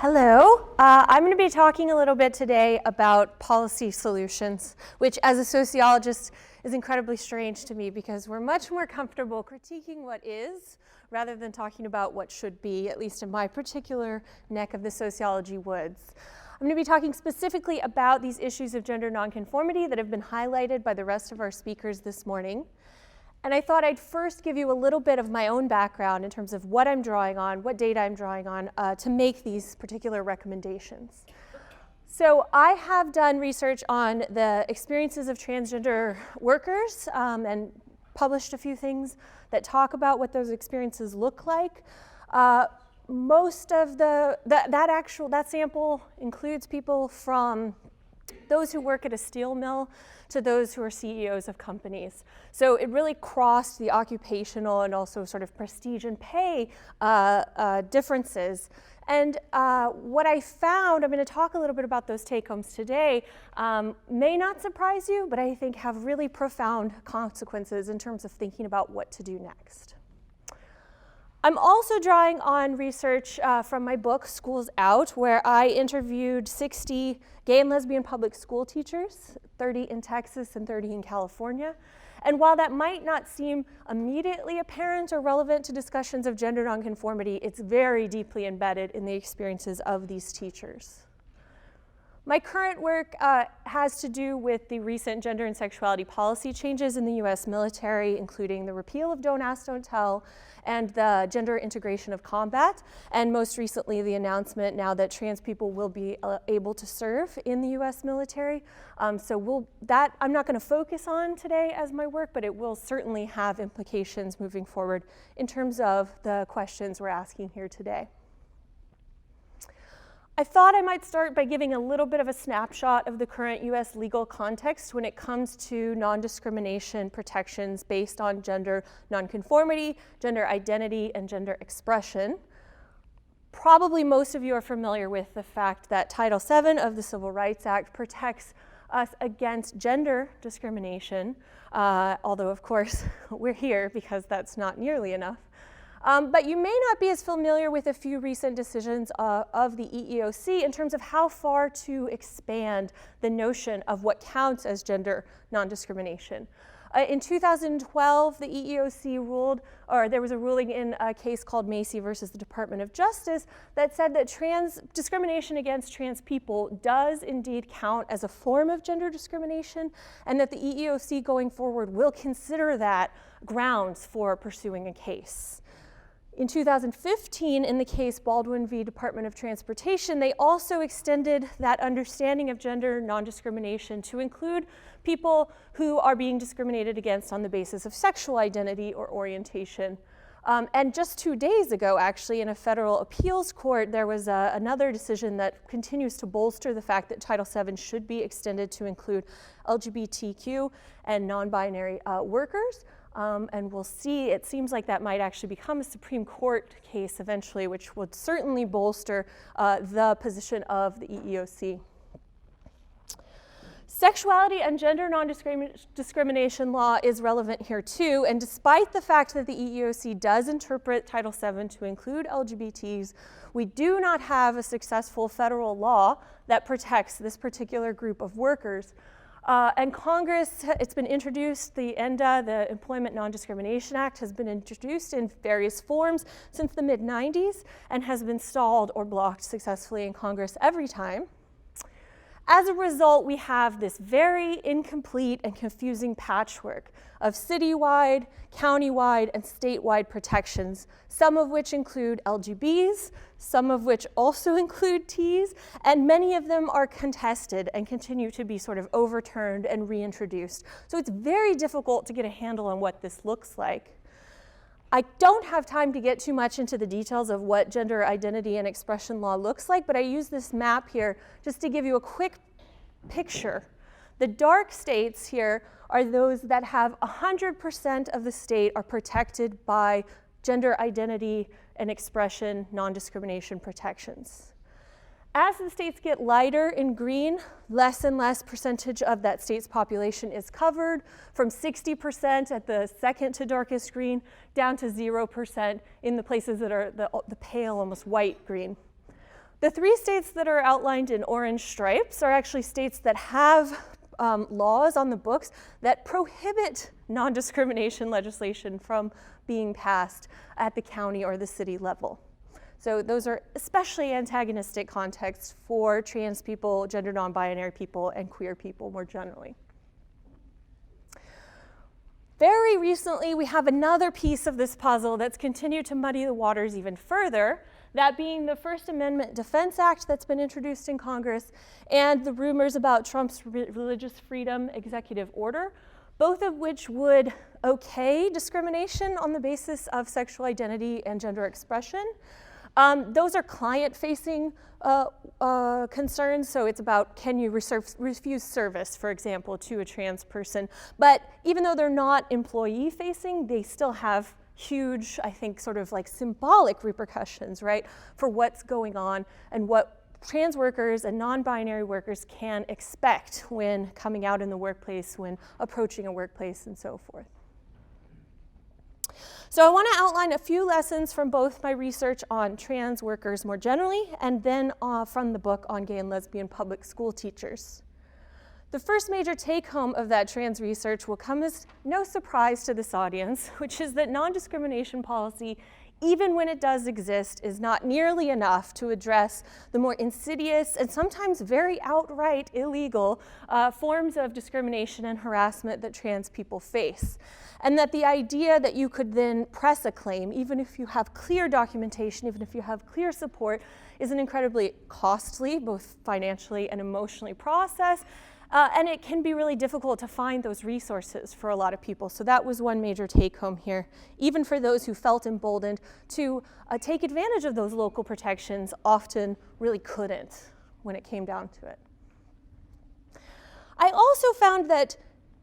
Hello. I'm going to be talking a little bit today about policy solutions, which as a sociologist is incredibly strange to me because we're much more comfortable critiquing what is rather than talking about what should be, at least in my particular neck of the sociology woods. I'm going to be talking specifically about these issues of gender nonconformity that have been highlighted by the rest of our speakers this morning. And I thought I'd first give you a little bit of my own background in terms of what I'm drawing on, what data I'm drawing on to make these particular recommendations. So I have done research on the experiences of transgender workers and published a few things that talk about what those experiences look like. Most of that sample includes people from those who work at a steel mill to those who are CEOs of companies. So it really crossed the occupational and also sort of prestige and pay differences. And what I found, I'm going to talk a little bit about those take-homes today, may not surprise you, but I think have really profound consequences in terms of thinking about what to do next. I'm also drawing on research from my book, Schools Out, where I interviewed 60 gay and lesbian public school teachers, 30 in Texas and 30 in California. And while that might not seem immediately apparent or relevant to discussions of gender nonconformity, it's very deeply embedded in the experiences of these teachers. My current work has to do with the recent gender and sexuality policy changes in the US military, including the repeal of Don't Ask, Don't Tell, and the gender integration of combat, and most recently the announcement now that trans people will be able to serve in the US military. I'm not going to focus on today as my work, but it will certainly have implications moving forward in terms of the questions we're asking here today. I thought I might start by giving a little bit of a snapshot of the current US legal context when it comes to non-discrimination protections based on gender nonconformity, gender identity, and gender expression. Probably most of you are familiar with the fact that Title VII of the Civil Rights Act protects us against gender discrimination, although of course we're here because that's not nearly enough. But you may not be as familiar with a few recent decisions of the EEOC in terms of how far to expand the notion of what counts as gender non-discrimination. In 2012, the EEOC ruled, or there was a ruling in a case called Macy versus the Department of Justice that said that discrimination against trans people does indeed count as a form of gender discrimination, and that the EEOC going forward will consider that grounds for pursuing a case. In 2015, in the case Baldwin v. Department of Transportation, they also extended that understanding of gender non-discrimination to include people who are being discriminated against on the basis of sexual identity or orientation. And just 2 days ago, actually, in a federal appeals court, there was another decision that continues to bolster the fact that Title VII should be extended to include LGBTQ and non-binary workers. And we'll see, it seems like that might actually become a Supreme Court case eventually, which would certainly bolster the position of the EEOC. Sexuality and gender non-discrimination law is relevant here too, and despite the fact that the EEOC does interpret Title VII to include LGBTs, we do not have a successful federal law that protects this particular group of workers. And Congress, it's been introduced, the ENDA, the Employment Non-Discrimination Act, has been introduced in various forms since the mid-90s and has been stalled or blocked successfully in Congress every time. As a result, we have this very incomplete and confusing patchwork of citywide, countywide, and statewide protections, some of which include LGBs, some of which also include Ts, and many of them are contested and continue to be sort of overturned and reintroduced. So it's very difficult to get a handle on what this looks like. I don't have time to get too much into the details of what gender identity and expression law looks like, but I use this map here just to give you a quick picture. The dark states here are those that have 100% of the state are protected by gender identity and expression non-discrimination protections. As the states get lighter in green, less and less percentage of that state's population is covered, from 60% at the second to darkest green down to 0% in the places that are the pale, almost white green. The 3 states that are outlined in orange stripes are actually states that have laws on the books that prohibit non-discrimination legislation from being passed at the county or the city level. So those are especially antagonistic contexts for trans people, gender non-binary people, and queer people more generally. Very recently, we have another piece of this puzzle that's continued to muddy the waters even further, that being the First Amendment Defense Act that's been introduced in Congress and the rumors about Trump's religious freedom executive order, both of which would okay discrimination on the basis of sexual identity and gender expression. Those are client-facing concerns, so it's about can you refuse service, for example, to a trans person. But even though they're not employee-facing, they still have huge, I think, sort of like symbolic repercussions, right, for what's going on and what trans workers and non-binary workers can expect when coming out in the workplace, when approaching a workplace, and so forth. So I want to outline a few lessons from both my research on trans workers more generally and then from the book on gay and lesbian public school teachers. The first major take-home of that trans research will come as no surprise to this audience, which is that non-discrimination policy, even when it does exist, is not nearly enough to address the more insidious and sometimes very outright illegal forms of discrimination and harassment that trans people face. And that the idea that you could then press a claim, even if you have clear documentation, even if you have clear support, is an incredibly costly, both financially and emotionally process. And it can be really difficult to find those resources for a lot of people. So that was one major take home here. Even for those who felt emboldened to take advantage of those local protections, often really couldn't when it came down to it. I also found that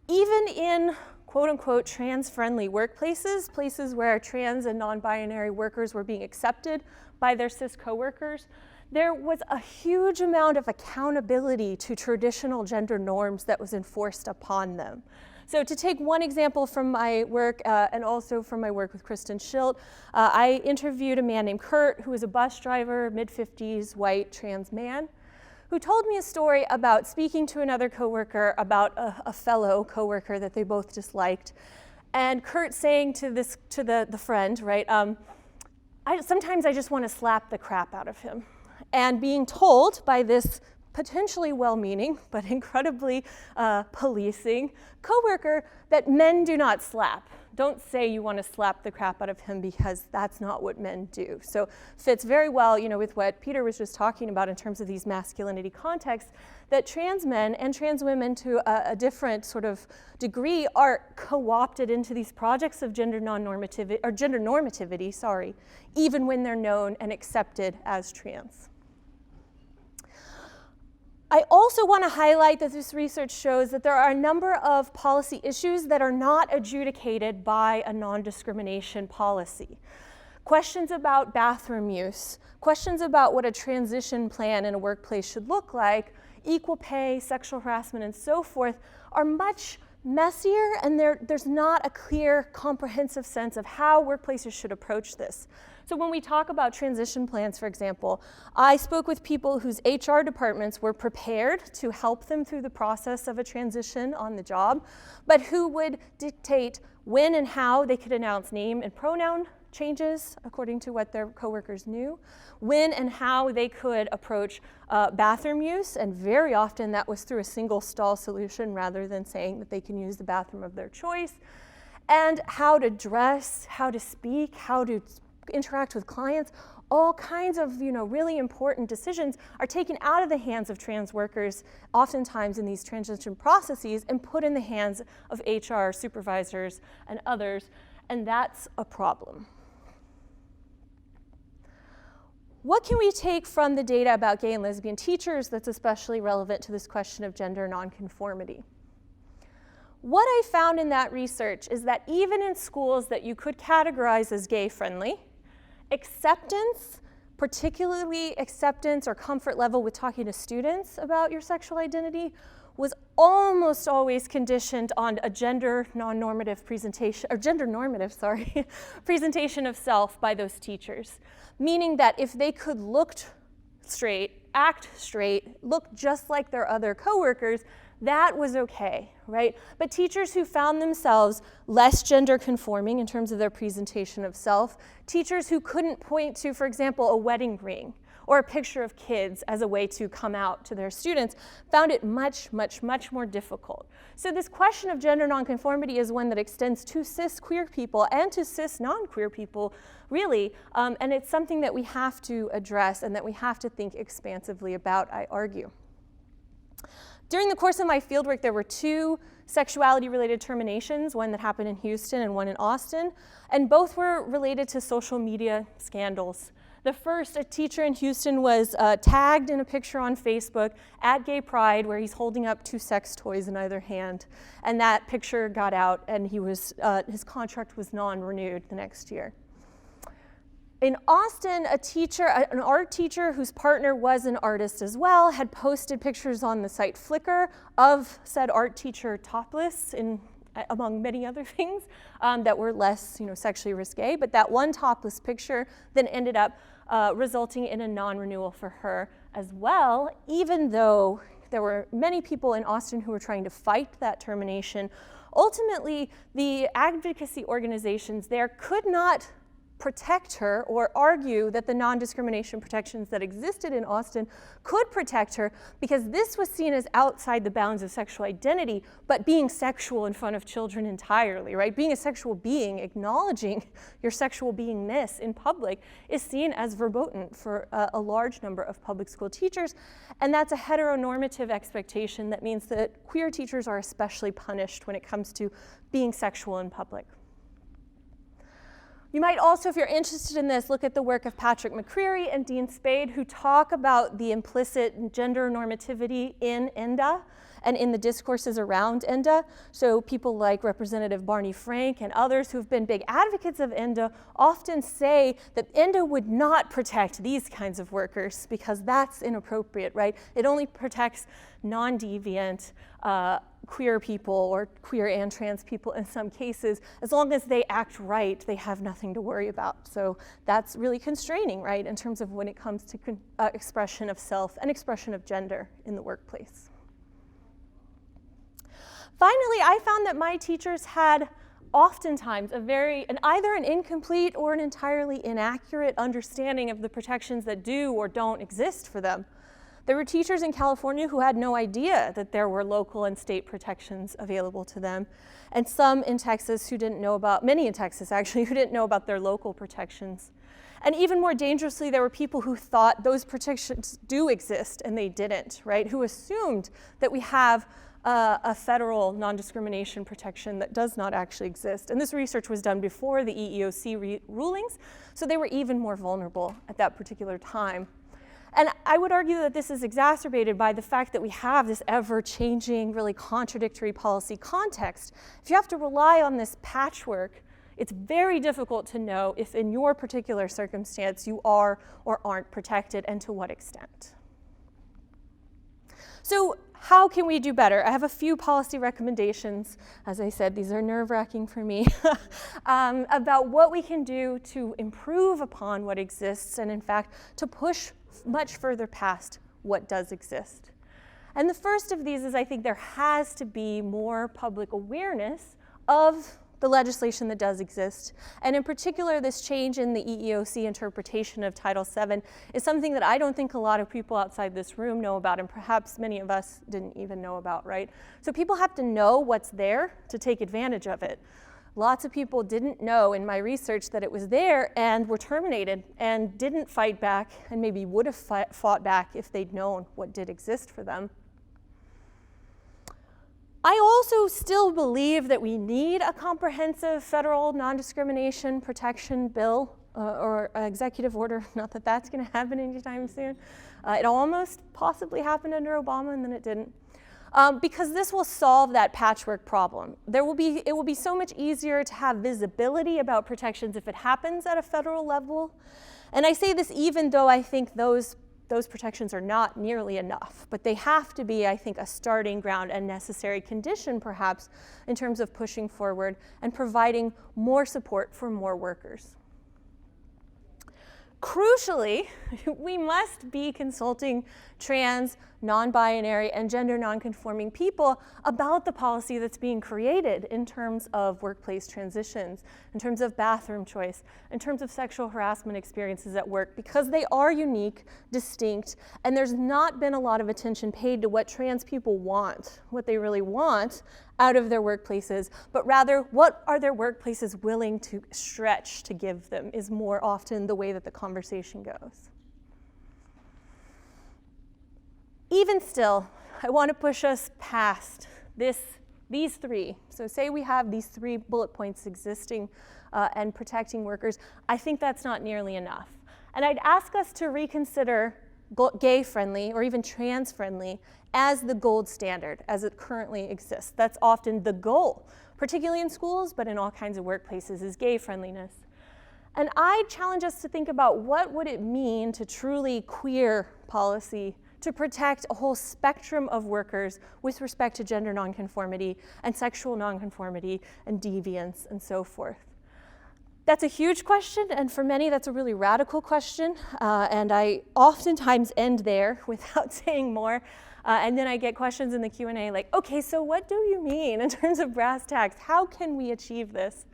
even in quote unquote trans-friendly workplaces, places where trans and non-binary workers were being accepted by their cis coworkers, there was a huge amount of accountability to traditional gender norms that was enforced upon them. So to take one example from my work and also from my work with Kristen Schilt, I interviewed a man named Kurt, who was a bus driver, mid-50s, white, trans man, who told me a story about speaking to another coworker about a fellow coworker that they both disliked. And Kurt saying to the friend, right, sometimes I just want to slap the crap out of him. And being told by this potentially well-meaning but incredibly policing coworker that men do not slap. Don't say you want to slap the crap out of him because that's not what men do. So fits very well, with what Peter was just talking about in terms of these masculinity contexts, that trans men and trans women to a different sort of degree are co-opted into these projects of gender normativity, even when they're known and accepted as trans. I also want to highlight that this research shows that there are a number of policy issues that are not adjudicated by a non-discrimination policy. Questions about bathroom use, questions about what a transition plan in a workplace should look like, equal pay, sexual harassment, and so forth are much messier, and there's not a clear, comprehensive sense of how workplaces should approach this. So when we talk about transition plans, for example, I spoke with people whose HR departments were prepared to help them through the process of a transition on the job, but who would dictate when and how they could announce name and pronoun changes according to what their coworkers knew, when and how they could approach bathroom use, and very often that was through a single stall solution rather than saying that they can use the bathroom of their choice, and how to dress, how to speak, how to interact with clients. All kinds of really important decisions are taken out of the hands of trans workers, oftentimes in these transition processes, and put in the hands of HR supervisors and others, and that's a problem. What can we take from the data about gay and lesbian teachers that's especially relevant to this question of gender nonconformity? What I found in that research is that even in schools that you could categorize as gay-friendly, acceptance, particularly acceptance or comfort level with talking to students about your sexual identity, was almost always conditioned on a gender non-normative presentation, or gender normative, presentation of self by those teachers. Meaning that if they could look straight, act straight, look just like their other coworkers, that was okay, right? But teachers who found themselves less gender conforming in terms of their presentation of self, teachers who couldn't point to, for example, a wedding ring or a picture of kids as a way to come out to their students, found it much, much, much more difficult. So this question of gender nonconformity is one that extends to cis queer people and to cis non-queer people, really, and it's something that we have to address and that we have to think expansively about, I argue. During the course of my fieldwork, there were 2 sexuality-related terminations, one that happened in Houston and one in Austin, and both were related to social media scandals. The first, a teacher in Houston was tagged in a picture on Facebook at Gay Pride where he's holding up 2 sex toys in either hand, and that picture got out and his contract was non-renewed the next year. In Austin, an art teacher whose partner was an artist as well, had posted pictures on the site Flickr of said art teacher topless, among many other things that were less, sexually risque. But that one topless picture then ended up resulting in a non-renewal for her as well, even though there were many people in Austin who were trying to fight that termination. Ultimately, the advocacy organizations there could not protect her or argue that the non-discrimination protections that existed in Austin could protect her because this was seen as outside the bounds of sexual identity, but being sexual in front of children entirely, right? Being a sexual being, acknowledging your sexual beingness in public is seen as verboten for a large number of public school teachers, and that's a heteronormative expectation that means that queer teachers are especially punished when it comes to being sexual in public. You might also, if you're interested in this, look at the work of Patrick McCreary and Dean Spade, who talk about the implicit gender normativity in ENDA and in the discourses around ENDA. So people like Representative Barney Frank and others who've been big advocates of ENDA often say that ENDA would not protect these kinds of workers because that's inappropriate, right? It only protects non-deviant queer people or queer and trans people in some cases. As long as they act right, they have nothing to worry about. So that's really constraining, right, in terms of when it comes to expression of self and expression of gender in the workplace. Finally, I found that my teachers had oftentimes either an incomplete or an entirely inaccurate understanding of the protections that do or don't exist for them. There were teachers in California who had no idea that there were local and state protections available to them, and some in Texas who didn't know about, many in Texas actually, who didn't know about their local protections. And even more dangerously, there were people who thought those protections do exist and they didn't, right? Who assumed that we have a federal non-discrimination protection that does not actually exist. And this research was done before the EEOC rulings, so they were even more vulnerable at that particular time. And I would argue that this is exacerbated by the fact that we have this ever-changing, really contradictory policy context. If you have to rely on this patchwork, it's very difficult to know if in your particular circumstance you are or aren't protected and to what extent. So how can we do better? I have a few policy recommendations. As I said, these are nerve-wracking for me, about what we can do to improve upon what exists and, in fact, to push much further past what does exist. And the first of these is I think there has to be more public awareness of the legislation that does exist. And in particular, this change in the EEOC interpretation of Title VII is something that I don't think a lot of people outside this room know about, and perhaps many of us didn't even know about, right? So people have to know what's there to take advantage of it. Lots of people didn't know in my research that it was there and were terminated and didn't fight back and maybe would have fought back if they'd known what did exist for them. I also still believe that we need a comprehensive federal non-discrimination protection bill or executive order, not that that's going to happen anytime soon. It almost possibly happened under Obama and then it didn't. Because this will solve that patchwork problem. It will be so much easier to have visibility about protections if it happens at a federal level. And I say this even though I think those protections are not nearly enough, but they have to be, I think, a starting ground and necessary condition, perhaps, in terms of pushing forward and providing more support for more workers. Crucially, we must be consulting trans, non-binary, and gender non-conforming people about the policy that's being created in terms of workplace transitions, in terms of bathroom choice, in terms of sexual harassment experiences at work, because they are unique, distinct, and there's not been a lot of attention paid to what trans people want, what they really want out of their workplaces, but rather what are their workplaces willing to stretch to give them is more often the way that the conversation goes. Even still, I want to push us past these three. So say we have these 3 bullet points existing and protecting workers. I think that's not nearly enough. And I'd ask us to reconsider gay-friendly or even trans-friendly as the gold standard as it currently exists. That's often the goal, particularly in schools, but in all kinds of workplaces, is gay-friendliness. And I challenge us to think about what would it mean to truly queer policy to protect a whole spectrum of workers with respect to gender nonconformity and sexual nonconformity and deviance and so forth. That's a huge question, and for many that's a really radical question, and I oftentimes end there without saying more, and then I get questions in the Q&A like, okay, so what do you mean in terms of brass tacks? How can we achieve this?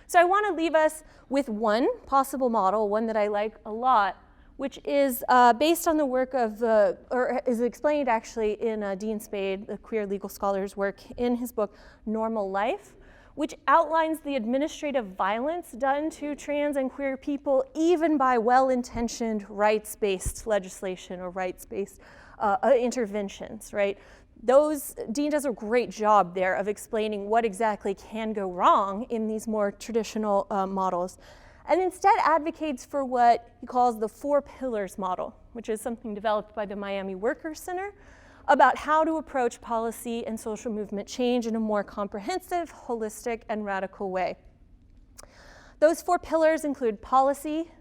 So I want to leave us with one possible model, one that I like a lot, which is based on the work of, or is explained actually in Dean Spade, the queer legal scholar's work in his book, Normal Life, which outlines the administrative violence done to trans and queer people, even by well-intentioned rights-based legislation or rights-based interventions, right? Dean does a great job there of explaining what exactly can go wrong in these more traditional models, and instead advocates for what he calls the 4 pillars model, which is something developed by the Miami Workers Center, about how to approach policy and social movement change in a more comprehensive, holistic, and radical way. Those 4 pillars include policy,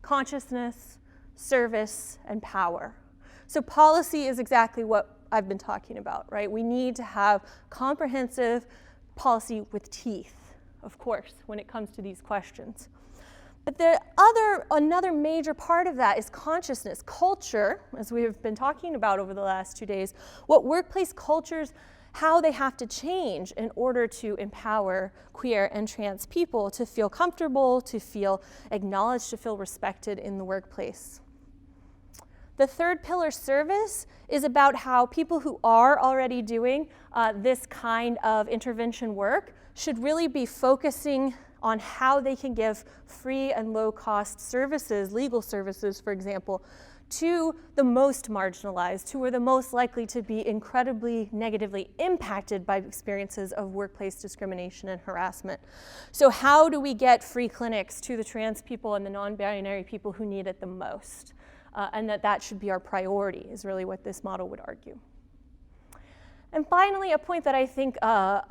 consciousness, service, and power. So policy is exactly what I've been talking about, right? We need to have comprehensive policy with teeth, of course, when it comes to these questions. But another major part of that is consciousness, culture, as we have been talking about over the last 2 days, what workplace cultures, how they have to change in order to empower queer and trans people to feel comfortable, to feel acknowledged, to feel respected in the workplace. The 3rd pillar, service, is about how people who are already doing this kind of intervention work should really be focusing on how they can give free and low-cost services, legal services, for example, to the most marginalized, who are the most likely to be incredibly negatively impacted by experiences of workplace discrimination and harassment. So how do we get free clinics to the trans people and the non-binary people who need it the most? And that should be our priority, is really what this model would argue. And finally, a point that I think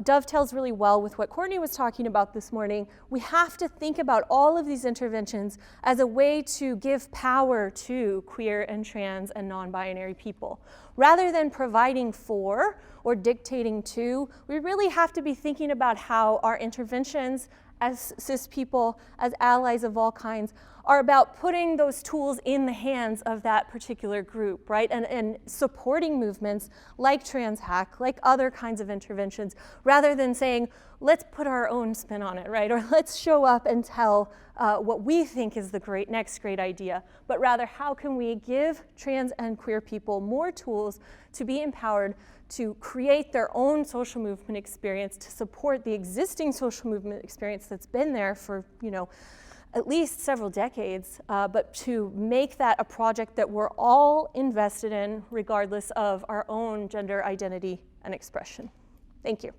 dovetails really well with what Courtney was talking about this morning, we have to think about all of these interventions as a way to give power to queer and trans and non-binary people. Rather than providing for or dictating to, we really have to be thinking about how our interventions as cis people, as allies of all kinds, are about putting those tools in the hands of that particular group, right? And supporting movements like TransHack, like other kinds of interventions, rather than saying, let's put our own spin on it, right? Or let's show up and tell what we think is the next great idea, but rather how can we give trans and queer people more tools to be empowered to create their own social movement experience, to support the existing social movement experience that's been there for, at least several decades, but to make that a project that we're all invested in regardless of our own gender identity and expression. Thank you.